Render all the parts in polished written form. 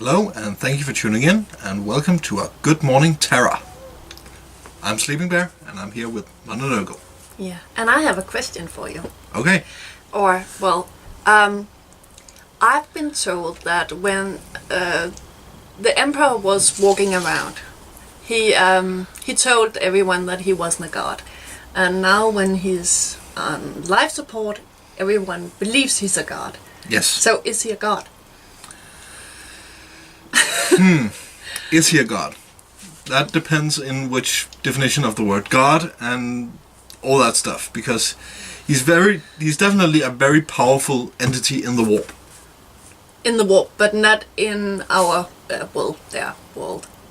Hello, and thank you for tuning in, and welcome to a Good Morning Terra. I'm Sleeping Bear, and I'm here with Mother Nurgle. Yeah, and I have a question for you. Okay. I've been told that when the Emperor was walking around, he told everyone that he wasn't a god. And now when he's on life support, everyone believes he's a god. Yes. So is he a god? Is he a god? That depends in which definition of the word god and all that stuff, because he's definitely a very powerful entity in the warp. In the warp, but not in our world.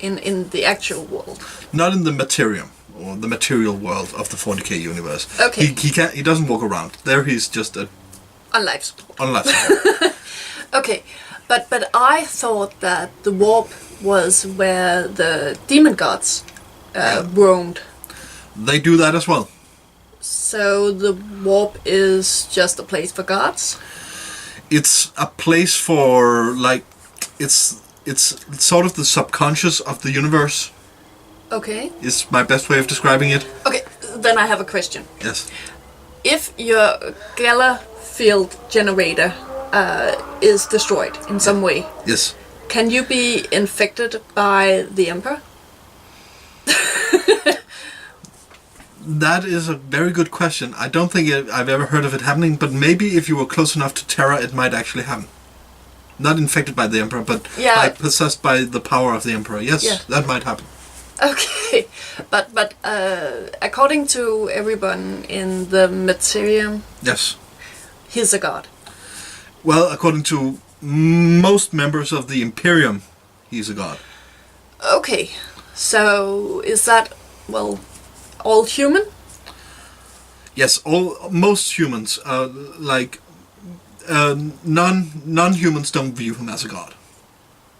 In the actual world. Not in the Imperium, or the material world of the 40k universe. Okay. He doesn't walk around. There he's just on life support. On life support. Okay. But I thought that the warp was where the demon gods roamed. They do that as well. So the warp is just a place for gods? It's a place for, like, it's sort of the subconscious of the universe. Okay. Is my best way of describing it. Okay, then I have a question. Yes. If your Gala field generator is destroyed in some way. Yes. Can you be infected by the Emperor? That is a very good question. I don't think I've ever heard of it happening, but maybe if you were close enough to Terra, it might actually happen. Not infected by the Emperor, but possessed by the power of the Emperor. Yes, that might happen. Okay, but according to everyone in the Imperium, yes, he's a god. Well, according to most members of the Imperium, he's a god. Okay, so is that, all human? Yes, most humans, non-humans don't view him as a god.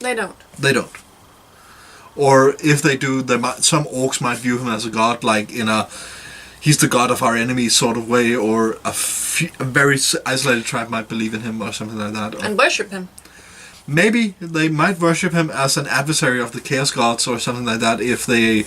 They don't. They don't. Or if they do, some orcs might view him as a god, like in a he's the god of our enemies sort of way, or a very isolated tribe might believe in him or something like that. And worship him. Maybe they might worship him as an adversary of the Chaos Gods or something like that, if they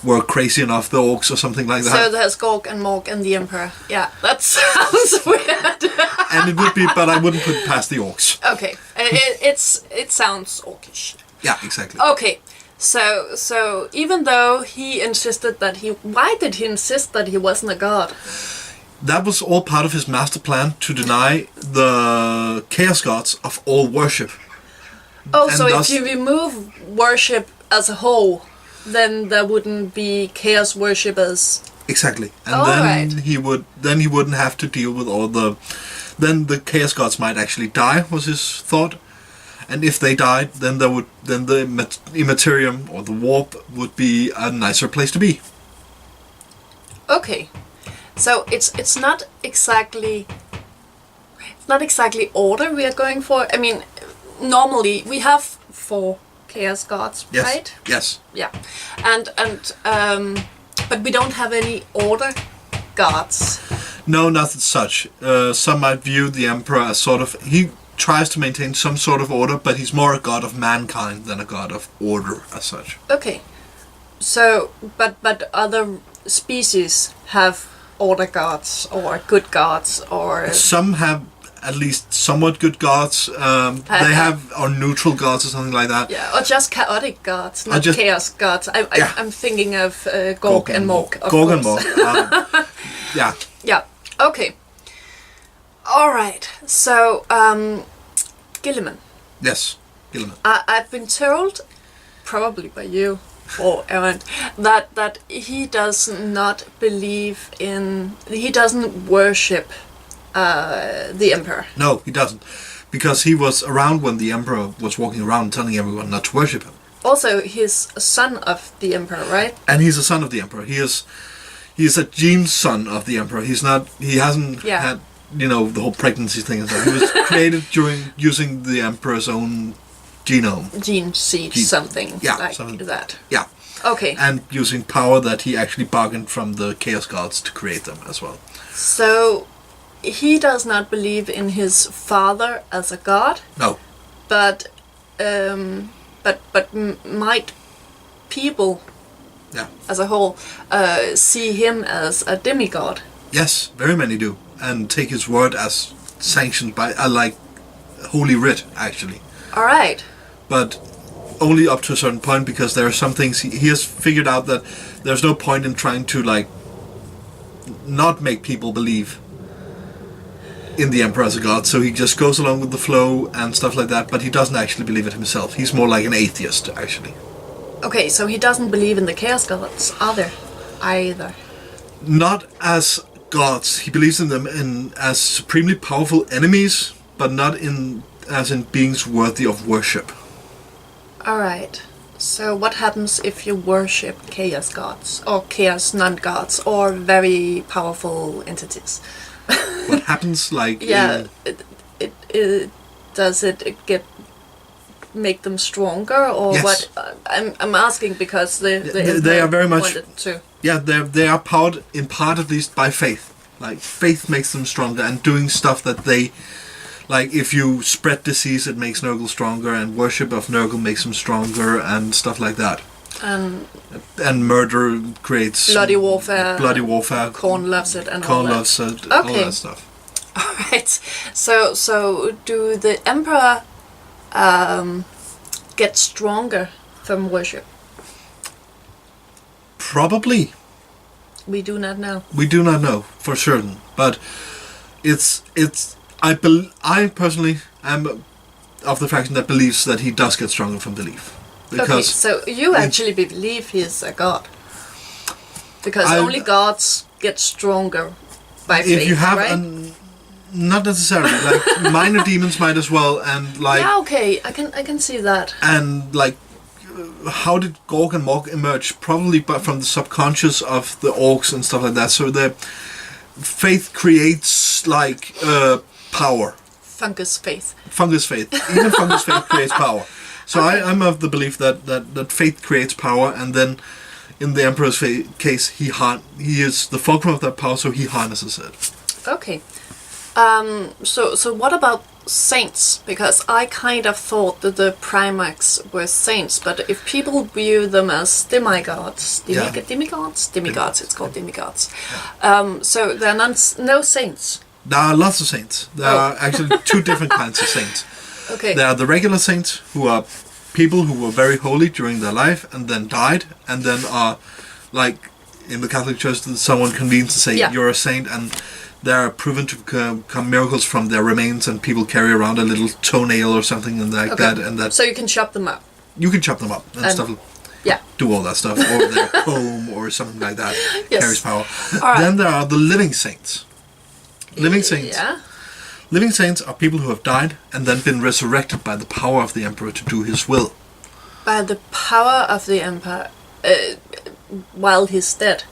were crazy enough, the orcs or something like that. So there's Gorg and Morg and the Emperor. Yeah, that sounds weird. And it would be, but I wouldn't put it past the orcs. Okay, it sounds orcish. Yeah, exactly. Okay. So even though he insisted that why did he insist that he wasn't a god? That was all part of his master plan to deny the Chaos Gods of all worship. Oh, and so if you remove worship as a whole, then there wouldn't be Chaos worshippers. Exactly, and he wouldn't have to deal with all the. Then the Chaos Gods might actually die, was his thought. And if they died, then the Imperium or the warp would be a nicer place to be. Okay, so it's not exactly order we are going for. I mean, normally we have 4 Chaos Gods, yes. right? Yes. Yeah, and but we don't have any order gods. No, not as such. Some might view the Emperor as sort of he tries to maintain some sort of order, but he's more a god of mankind than a god of order as such. Okay, so but other species have order gods or good gods, or some have at least somewhat good gods. They have or neutral gods or something like that. Yeah, or just chaotic gods, not chaos gods. I'm thinking of Gorg and Morg. Gorg and Morg. Yeah. Yeah. Okay. All right. So, Gilliman. Yes, Gilliman. I've been told, probably by you or Aaron, that he does not believe in. He doesn't worship the Emperor. No, he doesn't, because he was around when the Emperor was walking around telling everyone not to worship him. Also, he's a son of the Emperor, right? And he's a son of the Emperor. He is a gene son of the Emperor. He hasn't had, the whole pregnancy thing and stuff. He was created using the Emperor's own genome. Gene seed, something like that. Yeah. Okay. And using power that he actually bargained from the Chaos Gods to create them as well. So, he does not believe in his father as a god. No. But might people, Yeah. as a whole, see him as a demigod? Yes, very many do, and take his word as sanctioned by like Holy Writ, actually. All right. But only up to a certain point, because there are some things he has figured out that there's no point in trying to like not make people believe in the Emperor as a god, so he just goes along with the flow and stuff like that, but he doesn't actually believe it himself. He's more like an atheist, actually. Okay, so he doesn't believe in the Chaos Gods either. Not as gods. He believes in them as supremely powerful enemies, but not as in beings worthy of worship. Alright. So what happens if you worship Chaos Gods, or Chaos non-gods, or very powerful entities? What happens, like... Yeah, does it make them stronger, or Yes. what? I'm asking because they are very much... wanted to. Yeah, they are powered, in part at least, by faith. Like, faith makes them stronger, and doing stuff that they... Like, if you spread disease, it makes Nurgle stronger, and worship of Nurgle makes them stronger, and stuff like that. And murder creates... Bloody warfare. Khorne loves it, and Khorne all that. loves it, Okay. all that stuff. Alright. So do the Emperor get stronger from worship? Probably. We do not know. We do not know for certain, but it's I personally am of the faction that believes that he does get stronger from belief. Because okay, so you actually believe he's a god? Because only gods get stronger by faith, if you have right? not necessarily, like minor demons might as well, and like yeah, okay, I can see that. And like, how did Gorg and Morg emerge? Probably but from the subconscious of the orcs and stuff like that. So the faith creates like power. Fungus faith. Even fungus faith creates power. So okay. I'm of the belief that faith creates power, and then in the Emperor's case, he is the fulcrum of that power, so he harnesses it. Okay. So what about saints? Because I kind of thought that the Primarchs were saints, but if people view them as demigods, it's called demigods. Yeah. So there are no saints. There are lots of saints. There are actually two different kinds of saints. Okay. There are the regular saints, who are people who were very holy during their life and then died, and then are, like in the Catholic Church, someone convenes to say you're a saint, and they are proven to come miracles from their remains, and people carry around a little toenail or something and like that. And that. So you can chop them up. You can chop them up and stuff. Yeah. Do all that stuff, or their comb or something like that carries power. All right. Then there are the living saints. Living saints. Yeah. Living saints are people who have died and then been resurrected by the power of the Emperor to do his will. By the power of the Emperor, while he's dead.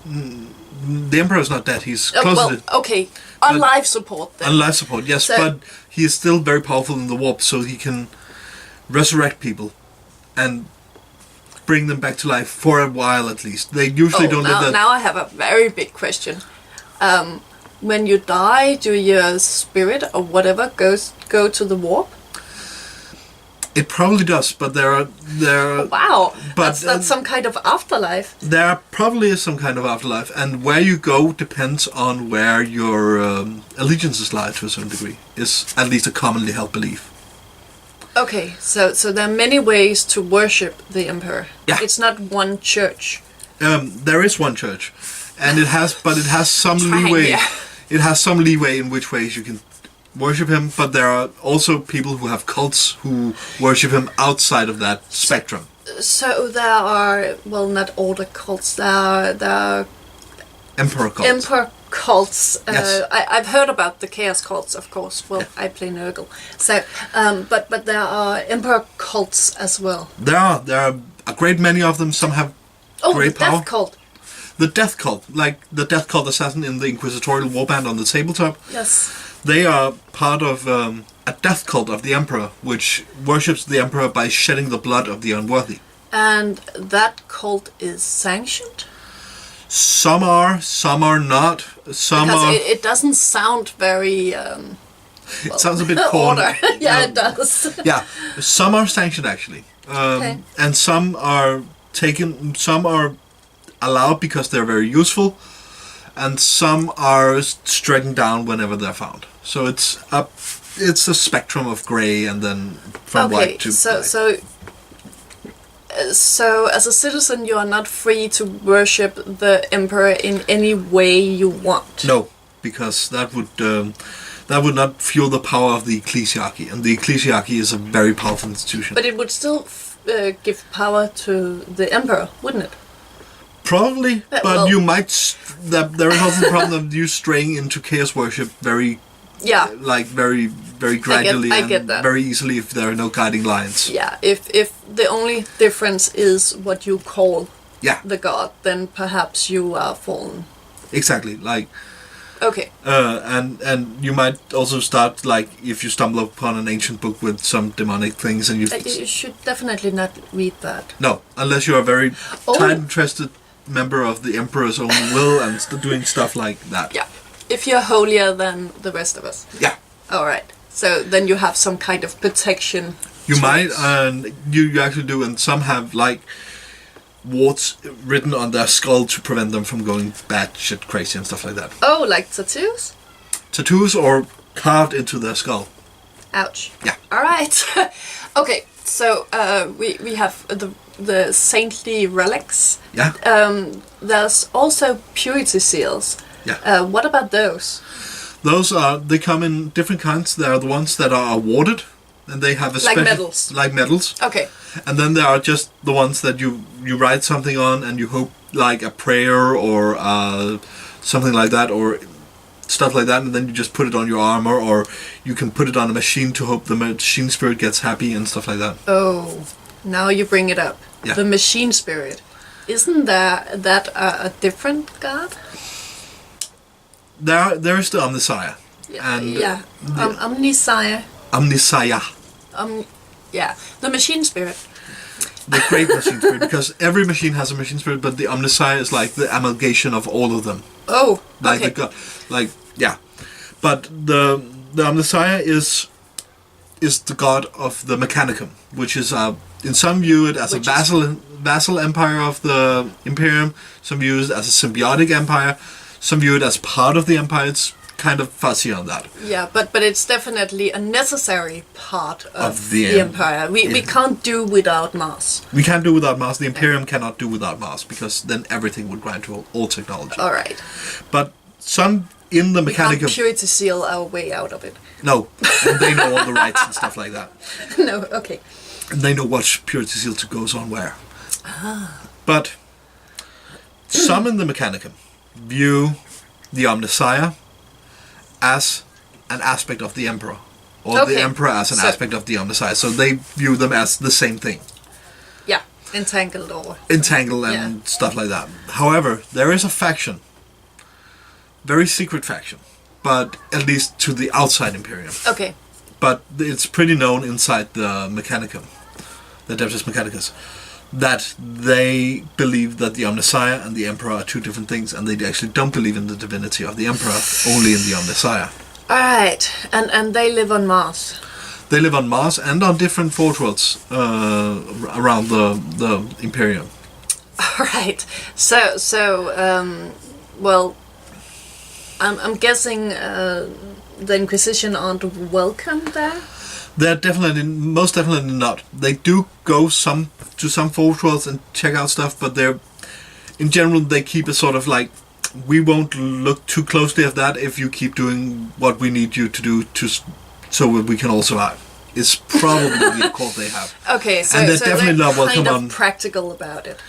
The Emperor is not dead. He's close to death. Okay. On life support then. On life support, yes. So, but he is still very powerful in the warp, so he can resurrect people and bring them back to life for a while at least. They usually don't live that. Now I have a very big question. When you die, do your spirit or whatever go to the warp? It probably does, but there are. Oh, wow, but that's some kind of afterlife. There probably is some kind of afterlife, and where you go depends on where your allegiances lie to a certain degree. Is at least a commonly held belief. Okay, so there are many ways to worship the Emperor. Yeah. It's not one church. There is one church, and it has some leeway. Yeah. It has some leeway in which ways you can worship him, but there are also people who have cults who worship him outside of that spectrum. So there are, well, not all the cults. There are Emperor cults. Emperor cults. Yes. I've heard about the Chaos cults, of course. Well, I play Nurgle. So, but there are Emperor cults as well. There are a great many of them. Some have great power. Death cult. The Death Cult, like the Death Cult assassin in the Inquisitorial Warband on the tabletop. Yes. They are part of a Death Cult of the Emperor, which worships the Emperor by shedding the blood of the unworthy. And that cult is sanctioned? Some are not. Some because are. It doesn't sound very It sounds a bit corny. Order. Yeah, it does. Yeah, some are sanctioned actually, Okay. and some are taken. Some are allowed because they're very useful, and some are stricken down whenever they're found. So it's a spectrum of grey, and then from white to black. So as a citizen, you are not free to worship the emperor in any way you want. No, because that would not fuel the power of the ecclesiarchy, and the ecclesiarchy is a very powerful institution. But it would still give power to the emperor, wouldn't it? Probably, but well, you might. There is also the problem of you straying into chaos worship very gradually I get that. very easily if there are no guiding lines. Yeah, if the only difference is what you call the god, then perhaps you are fallen. Exactly, like. Okay. And you might also start, like, if you stumble upon an ancient book with some demonic things and you should definitely not read that. No, unless you're a very time-interested member of the Emperor's own will and doing stuff like that. Yeah. If you're holier than the rest of us. Yeah. Alright. So then you have some kind of protection. You might, and you actually do, and some have, like, warts written on their skull to prevent them from going batshit crazy and stuff like that. Oh, like tattoos? Tattoos or carved into their skull. Ouch. Yeah. Alright. Okay, so we have the saintly relics. Yeah. There's also purity seals. Yeah. What about those? They come in different kinds. There are the ones that are awarded, and they have a like special... medals. Like medals. Okay. And then there are just the ones that you write something on and you hope, like a prayer or something like that, or stuff like that, and then you just put it on your armor, or you can put it on a machine to hope the machine spirit gets happy and stuff like that. Oh, now you bring it up. Yeah. The machine spirit. Isn't that a different god? There is the Omnisire. Yeah. And Omnisire. Omnisire. Yeah, the machine spirit. The great machine spirit, because every machine has a machine spirit, but the Omnisire is like the amalgamation of all of them. Oh, like okay. The god, like yeah, but the Omnisire is the god of the Mechanicum, which is in some view it as a vassal empire of the Imperium, some view it as a symbiotic empire, some view it as part of the empire. It's kind of fuzzy on that. Yeah, but it's definitely a necessary part of the empire. We can't do without Mars. We can't do without Mars. The Imperium cannot do without Mars, because then everything would grind to all technology. All right. But some in the Mechanicum... We can't purity seal our way out of it. No, and they know all the rights and stuff like that. No, okay. And they know what purity seal goes on where. But some in the Mechanicum view the Omnisire as an aspect of the Emperor, or the Emperor as an aspect of the Omnisire. So they view them as the same thing. Yeah, entangled and stuff like that. However, there is a faction, very secret faction, but at least to the outside Imperium. Okay. But it's pretty known inside the Mechanicum, the Adeptus Mechanicus, that they believe that the Omnisire and the Emperor are two different things, and they actually don't believe in the divinity of the Emperor, only in the Omnisire. Alright, and they live on Mars. They live on Mars and on different forge worlds around the Imperium. Alright, well, I'm guessing the Inquisition aren't welcome there? They're most definitely not. They do go to some forge worlds and check out stuff, but in general they keep it sort of like, we won't look too closely at that if you keep doing what we need you to do so we can all survive. It's probably the accord they have. Okay, so and they're definitely not welcome kind of practical about it.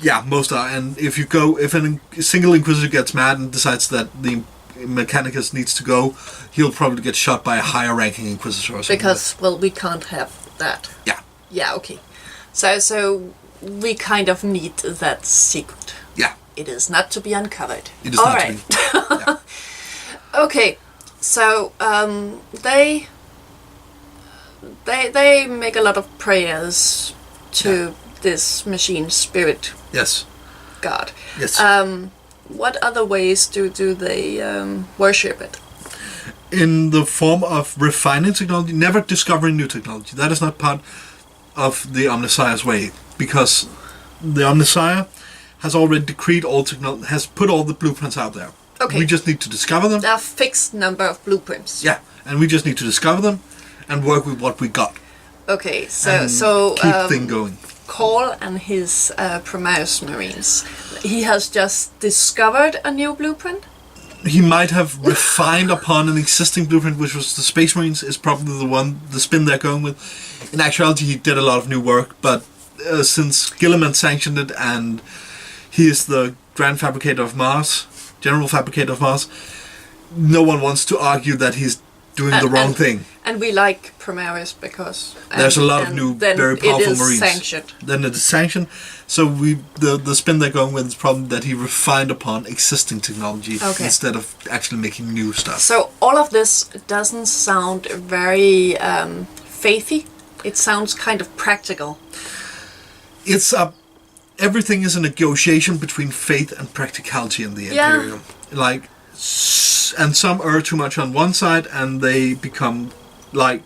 Yeah, most are. And if a single Inquisitor gets mad and decides that the Mechanicus needs to go, he'll probably get shot by a higher ranking Inquisitor or something. Because, well, we can't have that. Yeah. Yeah, okay. So we kind of need that secret. Yeah. It is not to be uncovered. It is not to be. Yeah. Okay, so they make a lot of prayers to this machine spirit. Yes. God. Yes. What other ways do they worship it? in the form of refining technology, never discovering new technology. That is not part of the Omnissiah's way, because the Omnissiah has already decreed all technology, has put all the blueprints out there. Okay. We just need to discover them. There are a fixed number of blueprints. Yeah, and we just need to discover them and work with what we got. Okay, And so keep thing going. Cole and his Primaris Marines, he has just discovered a new blueprint? He might have refined upon an existing blueprint, which was the Space Marines, is probably the spin they're going with. In actuality, he did a lot of new work, but since Gilliman sanctioned it and he is the Grand Fabricator of Mars, General Fabricator of Mars, no one wants to argue that he's doing the wrong thing. And we like Primaris because... There's a lot of new, very powerful Marines. Sanctioned. Then it is sanctioned. So the spin they're going with is probably that he refined upon existing technology instead of actually making new stuff. So all of this doesn't sound very faithy. It sounds kind of practical. It's everything is a negotiation between faith and practicality in the Imperium. Like, and some err too much on one side, and they become like,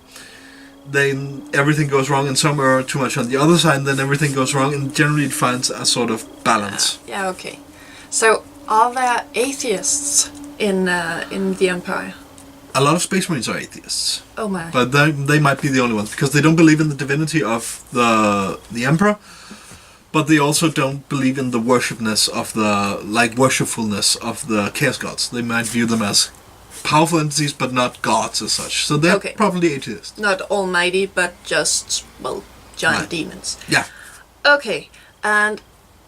then everything goes wrong, and some err too much on the other side, and then everything goes wrong, and generally it finds a sort of balance. Yeah. Okay. So are there atheists in the Empire? A lot of Space Marines are atheists. Oh my! But they might be the only ones, because they don't believe in the divinity of the Emperor. But they also don't believe in the worshipfulness of the Chaos Gods. They might view them as powerful entities, but not gods as such. So they're probably atheists. Not almighty, but just, giant demons. Yeah. Okay, and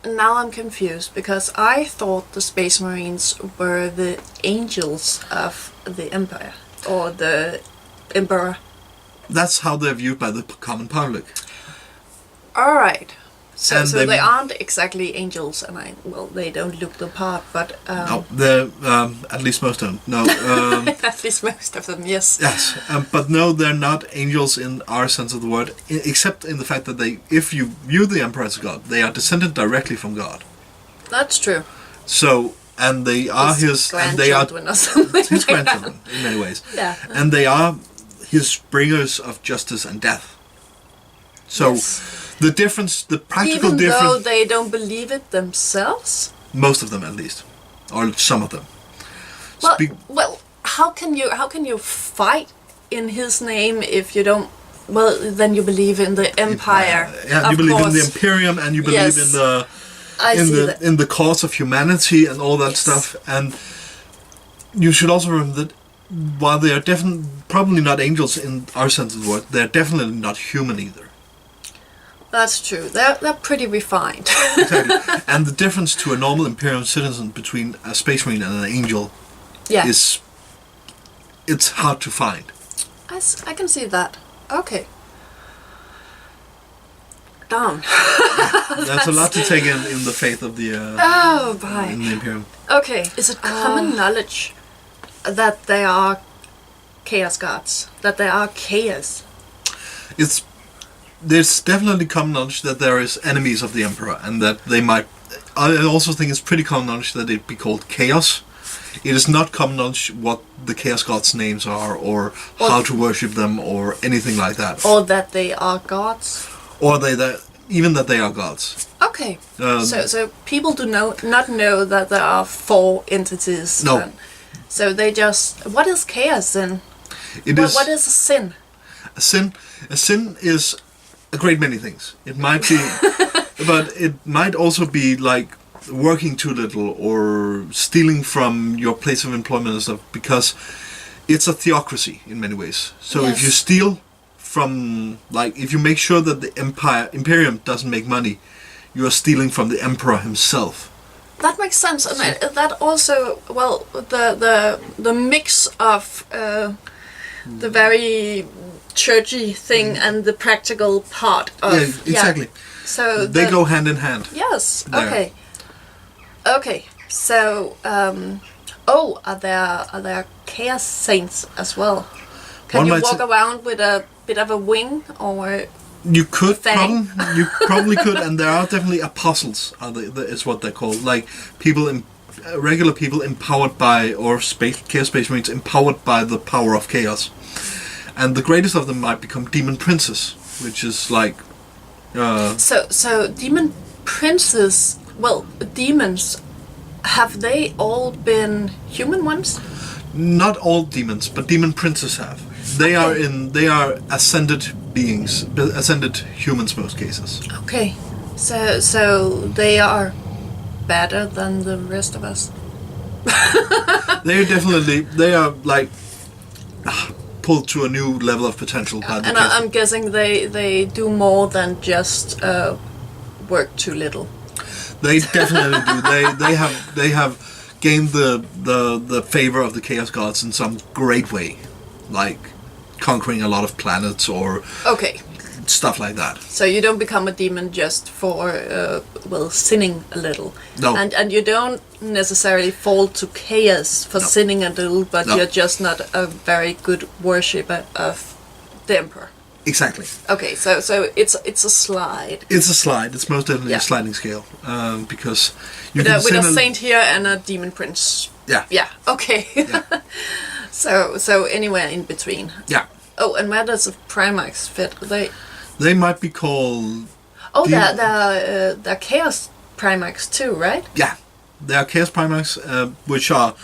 now I'm confused, because I thought the Space Marines were the angels of the Empire, or the Emperor. That's how they're viewed by the common public. Alright. So they they aren't exactly angels, and they don't look the part, but... no, they're, at least most of them, no. At least most of them, yes. Yes, but no, they're not angels in our sense of the word, except in the fact that if you view the Emperor as a god, they are descended directly from God. That's true. So, and they are his grandchildren or something. His grandchildren, in many ways. Yeah. And they are his bringers of justice and death. So... Yes. The practical difference... Even though they don't believe it themselves? Most of them, at least. Or some of them. Well, how can you fight in his name if you don't... Well, then you believe in the Empire. Yeah, you believe in the Imperium, and you believe in the cause of humanity and all that stuff. And you should also remember that while they are probably not angels in our sense of the word, they're definitely not human either. That's true. They're pretty refined. Exactly. And the difference to a normal Imperium citizen between a Space Marine and an angel is... It's hard to find. I can see that. Okay. Darn. That's a lot to take in the faith of the... in the Imperium. Okay. Is it common knowledge that they are Chaos Gods? That they are chaos? There's definitely common knowledge that there is enemies of the Emperor, and that they might... I also think it's pretty common knowledge that it be called Chaos. It is not common knowledge what the Chaos Gods' names are, or how to worship them, or anything like that. Or that they are gods. Or even that they are gods. Okay. So people do not know that there are 4 entities. No. Then. So they just... What is chaos then? What is a sin? A sin is a great many things. It might be, but it might also be like working too little or stealing from your place of employment and stuff, because it's a theocracy in many ways. So if you steal from, like, if you make sure that the Imperium doesn't make money, you are stealing from the Emperor himself. That makes sense, and that also, well, the mix of the very churchy thing and the practical part of exactly. So they go hand in hand. Yes. There. Okay. So are there chaos saints as well? Can you walk around with a bit of a wing, or you could probably could, and there are definitely apostles. Is what they're called, like people regular people empowered by, or Chaos Space Marines empowered by the power of chaos. And the greatest of them might become demon princes, which is like... So demon princes, well, demons, have they all been human ones? Not all demons, but demon princes have. They are ascended beings, ascended humans most cases. Okay, so they are better than the rest of us. They are like pulled to a new level of potential. And I'm guessing they do more than just work too little. They definitely do. They have gained the favor of the Chaos Gods in some great way, like conquering a lot of planets or stuff like that. So you don't become a demon just for sinning a little. No. And you don't necessarily fall to chaos for sinning a little, but you're just not a very good worshipper of the Emperor. Exactly. Okay, so it's a slide. It's a slide. It's most definitely a sliding scale, because you with can with a saint here and a demon prince. Yeah. Yeah. Okay. Yeah. So anywhere in between. Yeah. Oh, and where does the Primarchs fit? They might be called... Oh, they're Chaos Primarchs too, right? Yeah. They are Chaos Primarchs, which are...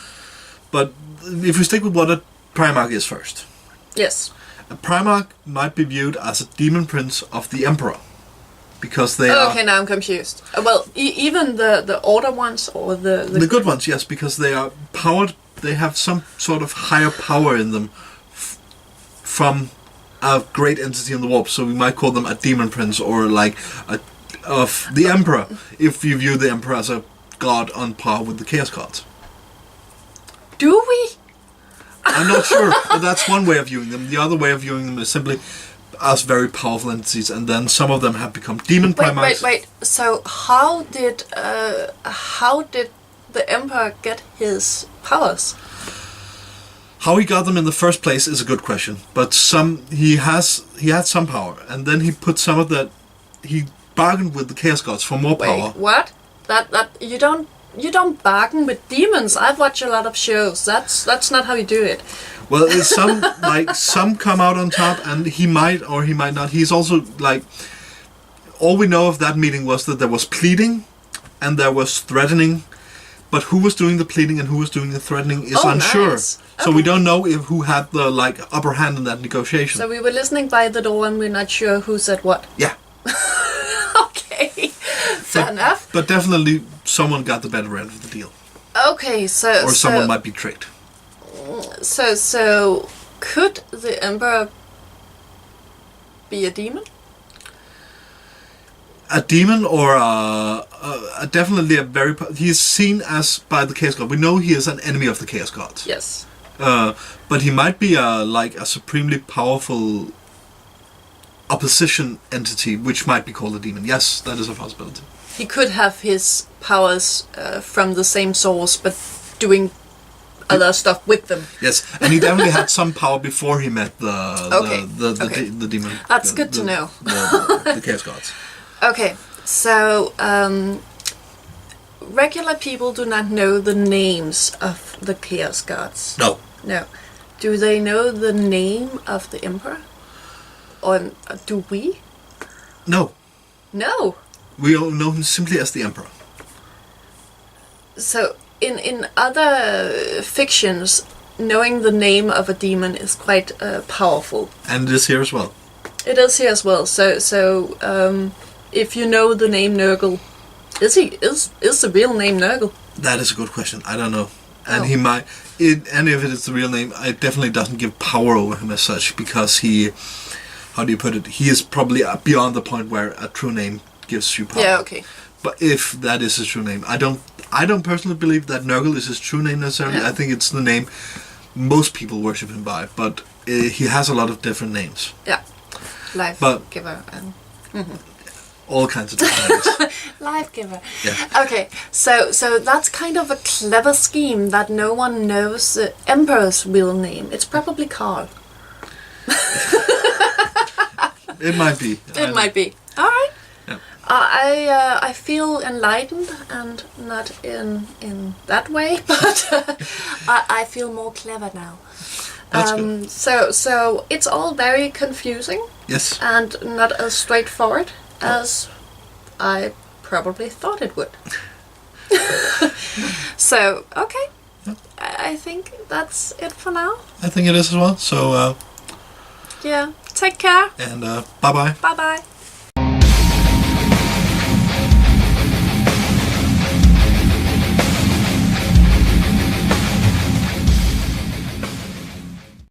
But if we stick with what a Primarch is first. Yes. A Primarch might be viewed as a demon prince of the Emperor. Because they are... Okay, now I'm confused. Well, even the Order ones or the... The good ones, yes, because they are powered... They have some sort of higher power in them from a great entity in the warp, so we might call them a demon prince or like of the Emperor, if you view the Emperor as a god on par with the Chaos Gods. Do we? I'm not sure, but that's one way of viewing them. The other way of viewing them is simply as very powerful entities, and then some of them have become demon primarchs. Wait. So how did the Emperor get his powers? How he got them in the first place is a good question, but he had some power, and then he put some of that. He bargained with the Chaos Gods for more power. Wait, what? That you don't bargain with demons. I've watched a lot of shows. That's not how you do it. Well, it's some come out on top, and he might or he might not. He's also like, all we know of that meeting was that there was pleading, and there was threatening. But who was doing the pleading and who was doing the threatening is unsure. Nice. So we don't know who had the upper hand in that negotiation. So we were listening by the door and we're not sure who said what. Yeah. Okay. Fair enough. But definitely someone got the better end of the deal. Okay, so... Or someone might be tricked. So could the Emperor be a demon? A demon or definitely a very... He's seen as by the Chaos God. We know he is an enemy of the Chaos Gods. Yes. But he might be a supremely powerful opposition entity, which might be called a demon. Yes, that is a possibility. He could have his powers from the same source, but doing other stuff with them. Yes, and he definitely had some power before he met the demon. That's good to know. The Chaos Gods. Okay, so regular people do not know the names of the Chaos Gods. No. No. Do they know the name of the Emperor? Or do we? No. No. We all know him simply as the Emperor. So, in other fictions, knowing the name of a demon is quite powerful. And it is here as well. It is here as well. So if you know the name Nurgle, is the real name Nurgle? That is a good question. I don't know. And he might... and if it is the real name, it definitely doesn't give power over him as such, because he... How do you put it? He is probably beyond the point where a true name gives you power. Yeah, okay. But if that is his true name, I don't personally believe that Nurgle is his true name necessarily. Yeah. I think it's the name most people worship him by, but he has a lot of different names. Yeah. Life giver and all kinds of different names. Life giver. Yeah. Okay, so that's kind of a clever scheme that no one knows the Emperor's real name. It's probably Carl. It might be. It might be. All right. Yeah. I feel enlightened, and not in that way, but I feel more clever now. That's good. So it's all very confusing. Yes. And not as straightforward as I probably thought it would. So, okay. Yep. I think that's it for now. I think it is as well. So, yeah. Take care. And bye-bye. Bye-bye.